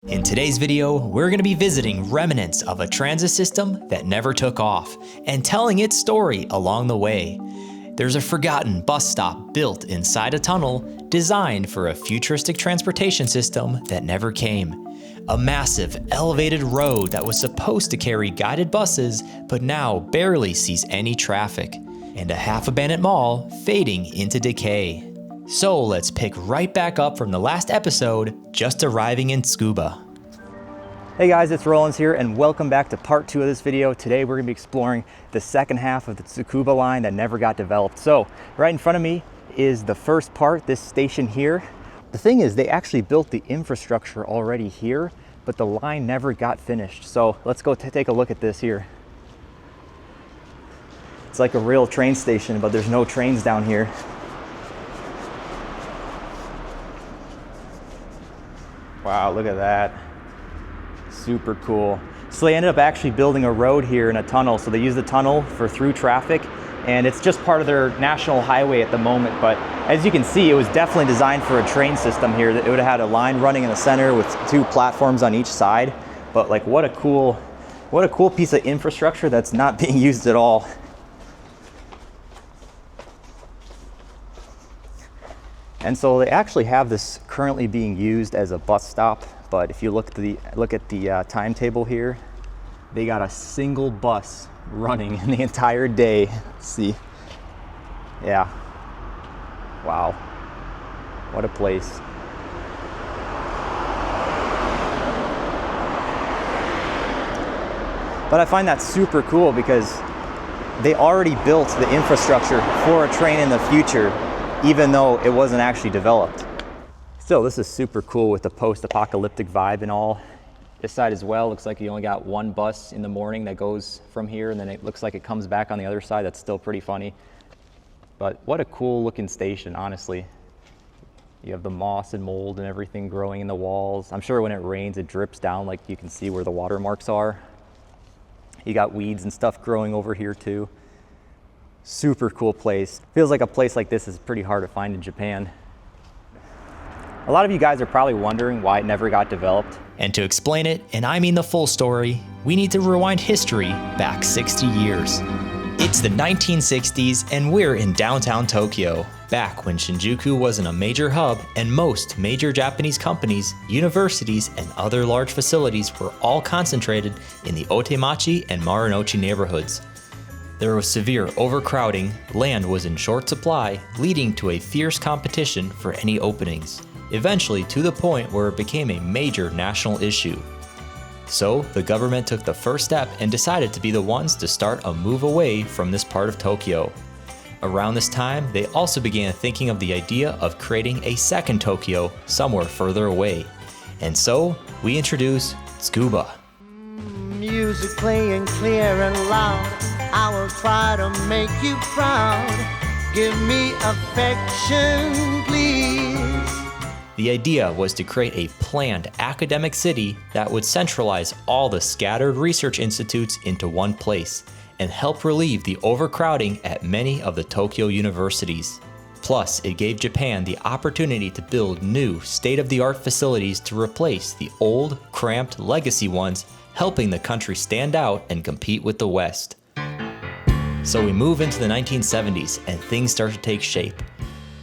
In today's video, we're going to be visiting remnants of a transit system that never took off and telling its story along the way. There's a forgotten bus stop built inside a tunnel designed for a futuristic transportation system that never came. A massive elevated road that was supposed to carry guided buses but now barely sees any traffic. And a half-abandoned mall fading into decay. So let's pick right back up from the last episode, just arriving in Tsukuba. Hey guys, it's Rollins here and welcome back to part 2 of this video. Today we're going to be exploring the second half of the Tsukuba line that never got developed. So right in front of me is the first part, this station here. The thing is, they actually built the infrastructure already here, but the line never got finished. So let's go take a look at this here. It's like a real train station, but there's no trains down here. Wow, look at that. Super cool. So they ended up actually building a road here in a tunnel. So they use the tunnel for through traffic, and it's just part of their national highway at the moment. But as you can see, it was definitely designed for a train system here. It would have had a line running in the center with 2 platforms on each side. But like, what a cool piece of infrastructure that's not being used at all. And so they actually have this currently being used as a bus stop, but if you look at the timetable here, they got a single bus running in the entire day. Let's see, yeah, wow, what a place. But I find that super cool because they already built the infrastructure for a train in the future, even though it wasn't actually developed. Still, this is super cool with the post-apocalyptic vibe and all. This side as well, looks like you only got one bus in the morning that goes from here, and then it looks like it comes back on the other side. That's still pretty funny. But what a cool looking station, honestly. You have the moss and mold and everything growing in the walls. I'm sure when it rains, it drips down, like you can see where the watermarks are. You got weeds and stuff growing over here too. Super cool place. Feels like a place like this is pretty hard to find in Japan. A lot of you guys are probably wondering why it never got developed. And to explain it, and I mean the full story, we need to rewind history back 60 years. It's the 1960s and we're in downtown Tokyo, back when Shinjuku wasn't a major hub and most major Japanese companies, universities, and other large facilities were all concentrated in the Otemachi and Marunouchi neighborhoods. There was severe overcrowding, land was in short supply, leading to a fierce competition for any openings, eventually to the point where it became a major national issue. So the government took the first step and decided to be the ones to start a move away from this part of Tokyo. Around this time, they also began thinking of the idea of creating a second Tokyo somewhere further away. And so we introduce Tsukuba. Music playing clear and loud, I will try to make you proud. Give me affection, please. The idea was to create a planned academic city that would centralize all the scattered research institutes into one place and help relieve the overcrowding at many of the Tokyo universities. Plus, it gave Japan the opportunity to build new state-of-the-art facilities to replace the old, cramped legacy ones, helping the country stand out and compete with the West. So we move into the 1970s and things start to take shape.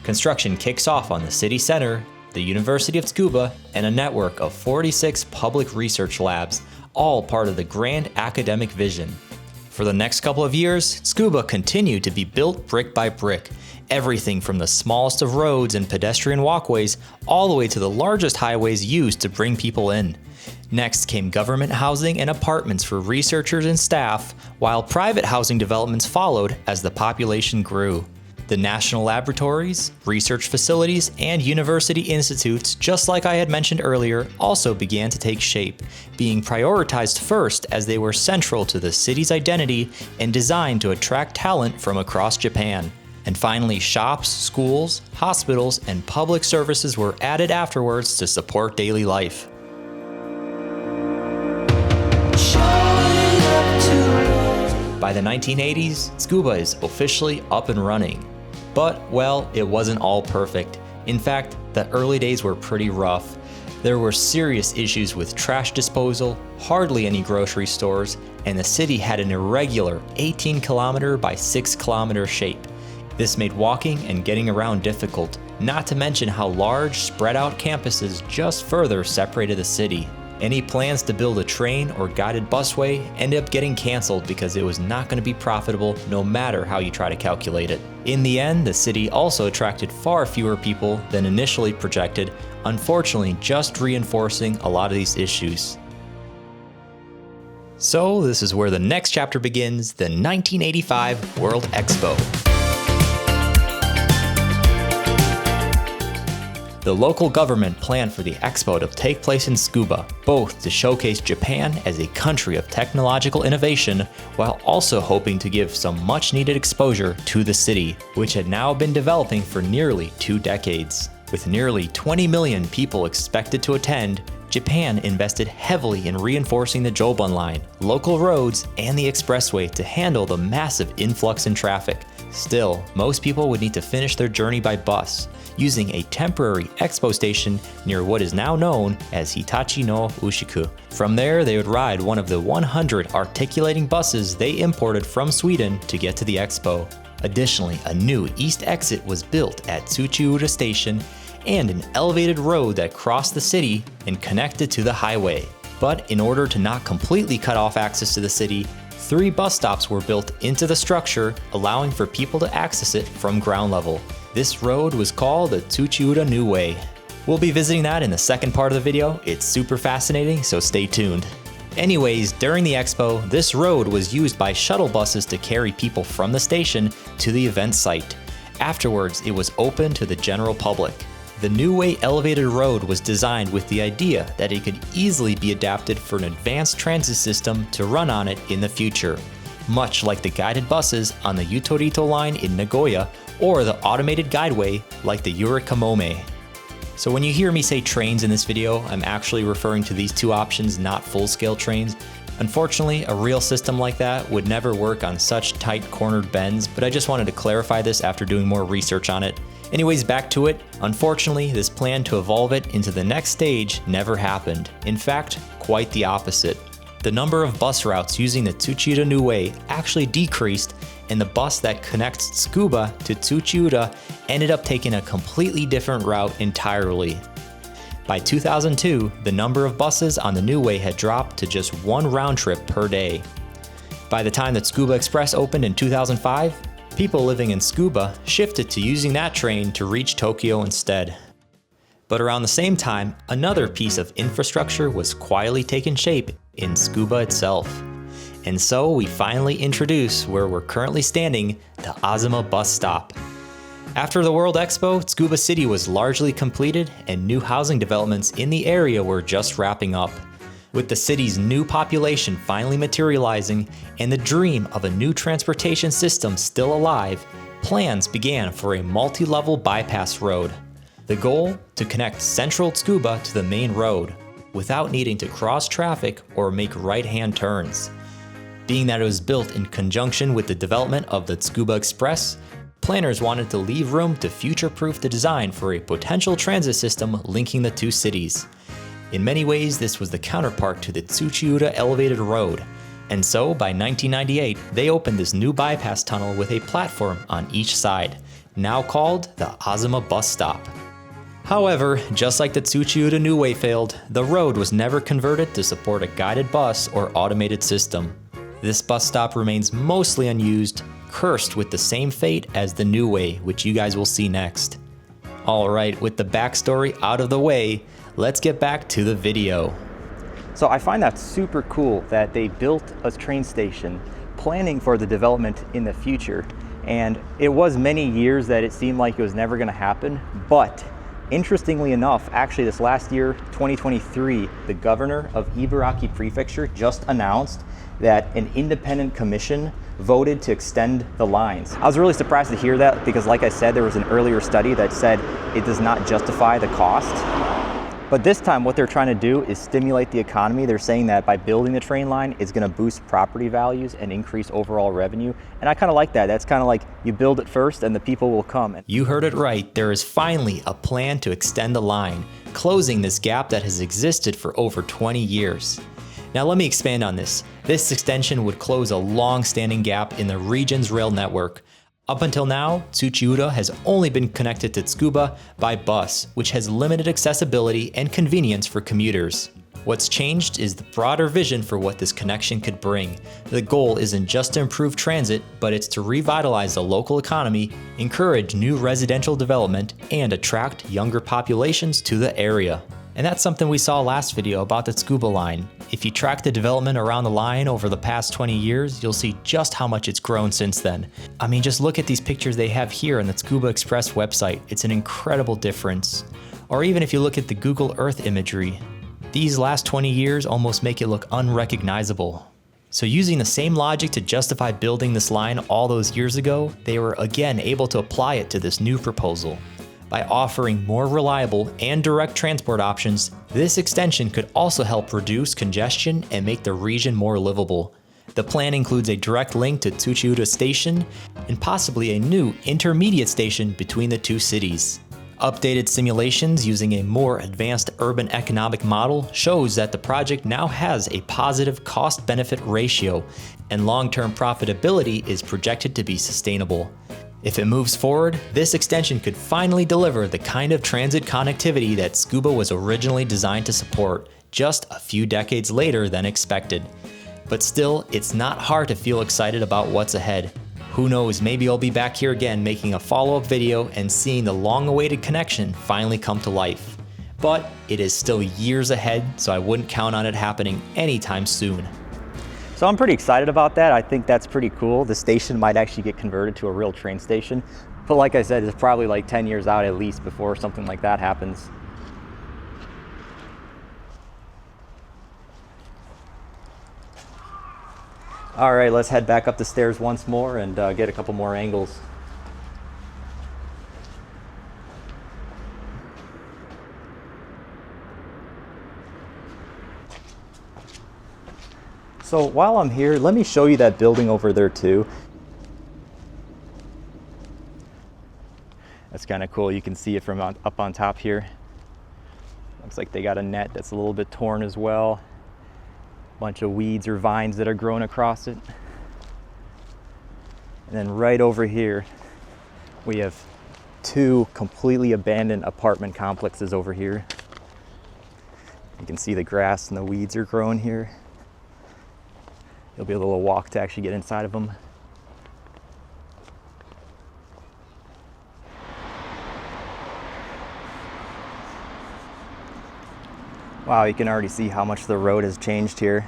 Construction kicks off on the city center, the University of Tsukuba, and a network of 46 public research labs, all part of the grand academic vision. For the next couple of years, Tsukuba continued to be built brick by brick, everything from the smallest of roads and pedestrian walkways all the way to the largest highways used to bring people in. Next came government housing and apartments for researchers and staff, while private housing developments followed as the population grew. The national laboratories, research facilities, and university institutes, just like I had mentioned earlier, also began to take shape, being prioritized first as they were central to the city's identity and designed to attract talent from across Japan. And finally, shops, schools, hospitals, and public services were added afterwards to support daily life. By the 1980s, Tsukuba is officially up and running. But, well, it wasn't all perfect. In fact, the early days were pretty rough. There were serious issues with trash disposal, hardly any grocery stores, and the city had an irregular 18-kilometer by 6-kilometer shape. This made walking and getting around difficult, not to mention how large, spread-out campuses just further separated the city. Any plans to build a train or guided busway ended up getting canceled because it was not going to be profitable no matter how you try to calculate it. In the end, the city also attracted far fewer people than initially projected, unfortunately just reinforcing a lot of these issues. So this is where the next chapter begins, the 1985 World Expo. The local government planned for the expo to take place in Tsukuba, both to showcase Japan as a country of technological innovation, while also hoping to give some much needed exposure to the city, which had now been developing for nearly 2 decades. With nearly 20 million people expected to attend, Japan invested heavily in reinforcing the Jobun line, local roads, and the expressway to handle the massive influx in traffic. Still, most people would need to finish their journey by bus, using a temporary expo station near what is now known as Hitachi no Ushiku. From there, they would ride one of the 100 articulating buses they imported from Sweden to get to the expo. Additionally, a new east exit was built at Tsuchiura Station and an elevated road that crossed the city and connected to the highway. But in order to not completely cut off access to the city, 3 bus stops were built into the structure, allowing for people to access it from ground level. This road was called the Tsuchiura New Way. We'll be visiting that in the second part of the video. It's super fascinating, so stay tuned. Anyways, during the expo, this road was used by shuttle buses to carry people from the station to the event site. Afterwards, it was open to the general public. The New Way elevated road was designed with the idea that it could easily be adapted for an advanced transit system to run on it in the future, much like the guided buses on the Yutorito line in Nagoya or the automated guideway like the Yurikamome. So when you hear me say trains in this video, I'm actually referring to these 2 options, not full-scale trains. Unfortunately, a real system like that would never work on such tight cornered bends, but I just wanted to clarify this after doing more research on it. Anyways, back to it. Unfortunately, this plan to evolve it into the next stage never happened. In fact, quite the opposite. The number of bus routes using the Tsuchiura New Way actually decreased, and the bus that connects Tsukuba to Tsuchiura ended up taking a completely different route entirely. By 2002, the number of buses on the New Way had dropped to just 1 round trip per day. By the time the Tsukuba Express opened in 2005, people living in Tsukuba shifted to using that train to reach Tokyo instead. But around the same time, another piece of infrastructure was quietly taking shape in Tsukuba itself. And so we finally introduce where we're currently standing, the Azuma Bus Stop. After the World Expo, Tsukuba City was largely completed and new housing developments in the area were just wrapping up. With the city's new population finally materializing and the dream of a new transportation system still alive, plans began for a multi-level bypass road. The goal? To connect central Tsukuba to the main road, without needing to cross traffic or make right-hand turns. Being that it was built in conjunction with the development of the Tsukuba Express, planners wanted to leave room to future-proof the design for a potential transit system linking the 2 cities. In many ways, this was the counterpart to the Tsuchiura elevated road, and so by 1998, they opened this new bypass tunnel with a platform on each side, now called the Azuma Bus Stop. However, just like the Tsuchiura New Way failed, the road was never converted to support a guided bus or automated system. This bus stop remains mostly unused, cursed with the same fate as the New Way, which you guys will see next. Alright, with the backstory out of the way, let's get back to the video. So I find that super cool that they built a train station planning for the development in the future. And it was many years that it seemed like it was never going to happen. But interestingly enough, actually this last year, 2023, the governor of Ibaraki Prefecture just announced that an independent commission voted to extend the lines. I was really surprised to hear that because, like I said, there was an earlier study that said it does not justify the cost. But this time what they're trying to do is stimulate the economy. They're saying that by building the train line, it's gonna boost property values and increase overall revenue. And I kind of like that. That's kind of like you build it first and the people will come. You heard it right. There is finally a plan to extend the line, closing this gap that has existed for over 20 years. Now let me expand on this. This extension would close a long-standing gap in the region's rail network. Up until now, Tsuchiura has only been connected to Tsukuba by bus, which has limited accessibility and convenience for commuters. What's changed is the broader vision for what this connection could bring. The goal isn't just to improve transit, but it's to revitalize the local economy, encourage new residential development, and attract younger populations to the area. And that's something we saw last video about the Tsukuba line. If you track the development around the line over the past 20 years, you'll see just how much it's grown since then. I mean, just look at these pictures they have here on the Tsukuba Express website. It's an incredible difference. Or even if you look at the Google Earth imagery, these last 20 years almost make it look unrecognizable. So using the same logic to justify building this line all those years ago, they were again able to apply it to this new proposal. By offering more reliable and direct transport options, this extension could also help reduce congestion and make the region more livable. The plan includes a direct link to Tsuchiura Station and possibly a new intermediate station between the two cities. Updated simulations using a more advanced urban economic model shows that the project now has a positive cost-benefit ratio, and long-term profitability is projected to be sustainable. If it moves forward, this extension could finally deliver the kind of transit connectivity that Tsukuba was originally designed to support, just a few decades later than expected. But still, it's not hard to feel excited about what's ahead. Who knows, maybe I'll be back here again making a follow-up video and seeing the long-awaited connection finally come to life. But it is still years ahead, so I wouldn't count on it happening anytime soon. So I'm pretty excited about that. I think that's pretty cool. The station might actually get converted to a real train station. But like I said, it's probably like 10 years out at least before something like that happens. All right, let's head back up the stairs once more and get a couple more angles. So while I'm here, let me show you that building over there too. That's kind of cool. You can see it from up on top here. Looks like they got a net that's a little bit torn as well. Bunch of weeds or vines that are growing across it. And then right over here, we have two completely abandoned apartment complexes over here. You can see the grass and the weeds are growing here. It'll be a little walk to actually get inside of them. Wow, you can already see how much the road has changed here.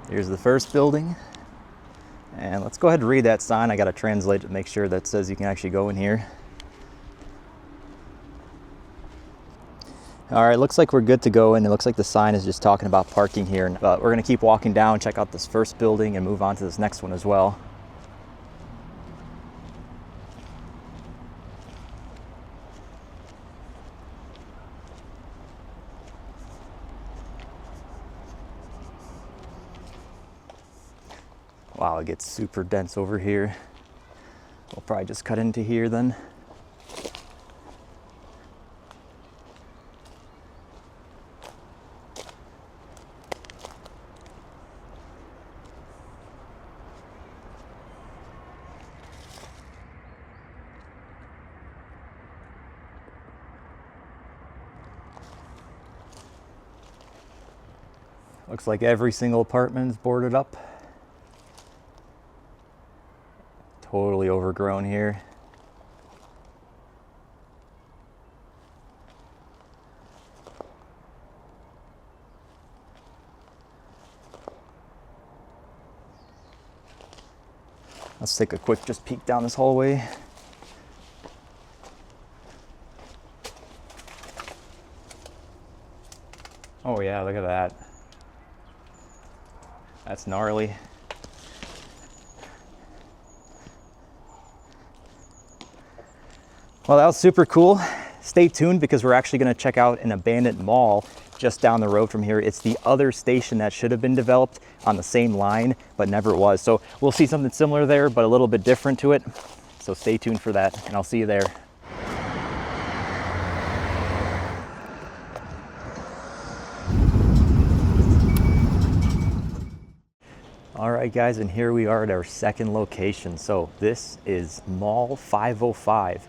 Here's the first building. And let's go ahead and read that sign. I gotta translate it to make sure that says you can actually go in here. All right, looks like we're good to go in. It looks like the sign is just talking about parking here. But we're gonna keep walking down, check out this first building and move on to this next one as well. Wow, it gets super dense over here. We'll probably just cut into here then. Looks like every single apartment is boarded up. Totally overgrown here. Let's take a quick just peek down this hallway. Oh yeah, look at that. That's gnarly. Well, that was super cool. stay tuned because we're actually going to check out an abandoned mall just down the road from here. It's the other station that should have been developed on the same line, but never was. So we'll see something similar there, but a little bit different to it. So stay tuned for that, and I'll see you there. All right, guys, and here we are at our second location. So this is Mall 505.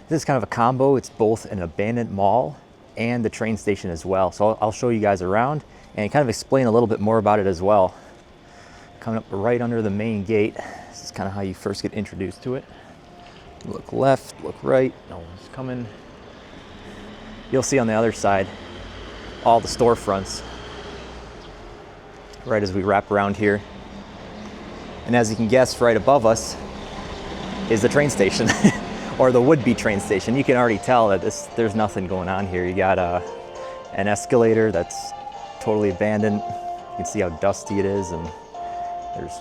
This is kind of a combo. It's both an abandoned mall and the train station as well. So I'll show you guys around and kind of explain a little bit more about it as well. Coming up right under the main gate. This is kind of how you first get introduced to it. Look left, look right, no one's coming. You'll see on the other side all the storefronts right as we wrap around here. And as you can guess, right above us is the train station, or the would-be train station. You can already tell that there's nothing going on here. You got an escalator that's totally abandoned. You can see how dusty it is, and there's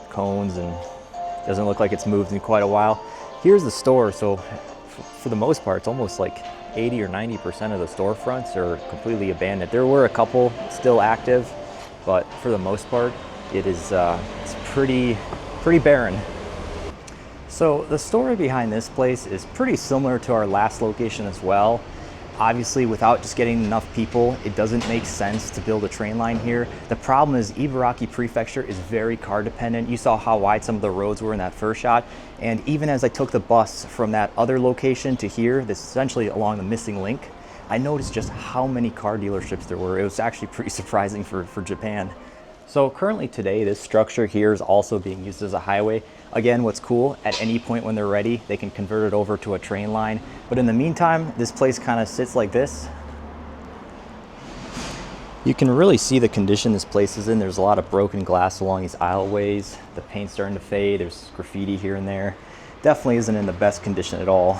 cones, and it doesn't look like it's moved in quite a while. Here's the store, so for the most part, it's almost like 80 or 90% of the storefronts are completely abandoned. There were a couple still active, but for the most part, it's pretty barren. So the story behind this place is pretty similar to our last location as well. Obviously, without just getting enough people, it doesn't make sense to build a train line here. The problem is Ibaraki Prefecture is very car dependent. You saw how wide some of the roads were in that first shot. And even as I took the bus from that other location to here, this is essentially along the missing link, I noticed just how many car dealerships there were. It was actually pretty surprising for Japan. So currently today, this structure here is also being used as a highway. Again, what's cool, at any point when they're ready, they can convert it over to a train line. But in the meantime, this place kind of sits like this. You can really see the condition this place is in. There's a lot of broken glass along these aisleways. The paint's starting to fade. There's graffiti here and there. Definitely isn't in the best condition at all.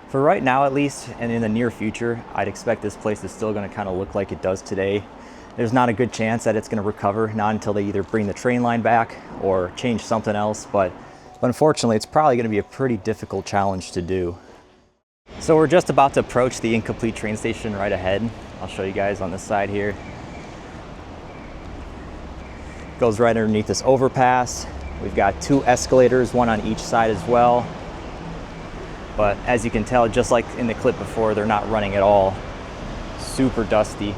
For right now, at least, and in the near future, I'd expect this place is still going to kind of look like it does today. There's not a good chance that it's going to recover, not until they either bring the train line back or change something else, but unfortunately it's probably going to be a pretty difficult challenge to do. So we're just about to approach the incomplete train station right ahead. I'll show you guys on this side here. It goes right underneath this overpass. We've got two escalators, one on each side as well. But as you can tell, just like in the clip before, they're not running at all. Super dusty.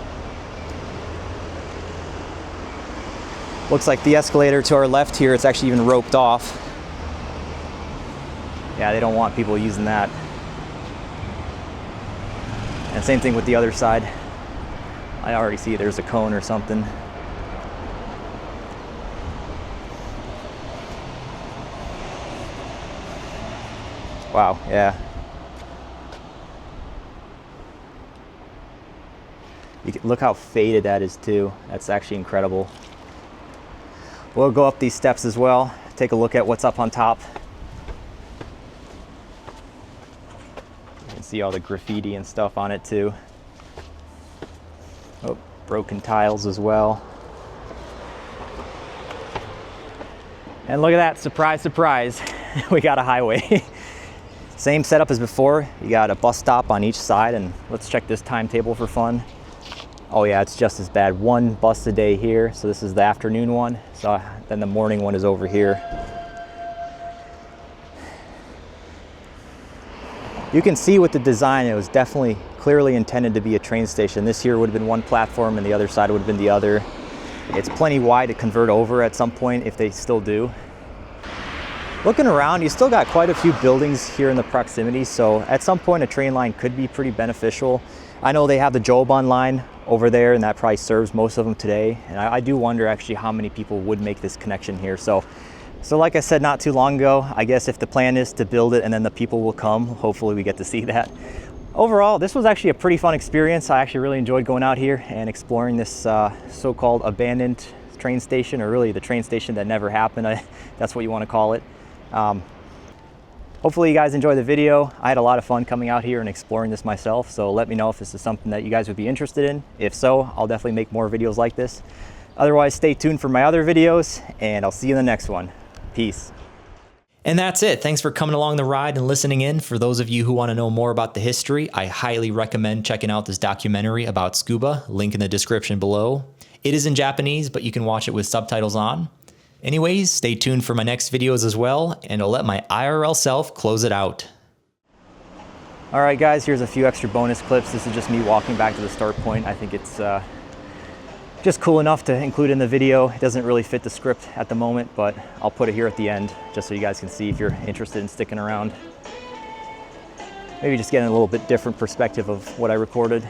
Looks like the escalator to our left here, it's actually even roped off. Yeah, they don't want people using that. And same thing with the other side. I already see there's a cone or something. Wow, yeah. Look how faded that is too. That's actually incredible. We'll go up these steps as well, take a look at what's up on top. You can see all the graffiti and stuff on it too. Oh, broken tiles as well. And look at that, surprise, surprise, we got a highway. Same setup as before, you got a bus stop on each side, and let's check this timetable for fun. Oh yeah, it's just as bad. One bus a day here, so this is the afternoon one. So then the morning one is over here. You can see with the design, it was definitely clearly intended to be a train station. This here would have been one platform and the other side would have been the other. It's plenty wide to convert over at some point if they still do. Looking around, you still got quite a few buildings here in the proximity, so at some point a train line could be pretty beneficial. I know they have the Joban line over there, and that probably serves most of them today. And I do wonder actually how many people would make this connection here. So like I said not too long ago, I guess if the plan is to build it and then the people will come, hopefully we get to see that. Overall, this was actually a pretty fun experience. I actually really enjoyed going out here and exploring this so-called abandoned train station, or really the train station that never happened. That's what you want to call it. Hopefully you guys enjoyed the video. I had a lot of fun coming out here and exploring this myself, so let me know if this is something that you guys would be interested in. If so, I'll definitely make more videos like this. Otherwise, stay tuned for my other videos, and I'll see you in the next one. Peace. And that's it. Thanks for coming along the ride and listening in. For those of you who want to know more about the history, I highly recommend checking out this documentary about scuba, link in the description below. It is in Japanese, but you can watch it with subtitles on. Anyways, stay tuned for my next videos as well, and I'll let my IRL self close it out. All right, guys, here's a few extra bonus clips. This is just me walking back to the start point. I think it's just cool enough to include in the video. It doesn't really fit the script at the moment, but I'll put it here at the end just so you guys can see if you're interested in sticking around. Maybe just getting a little bit different perspective of what I recorded.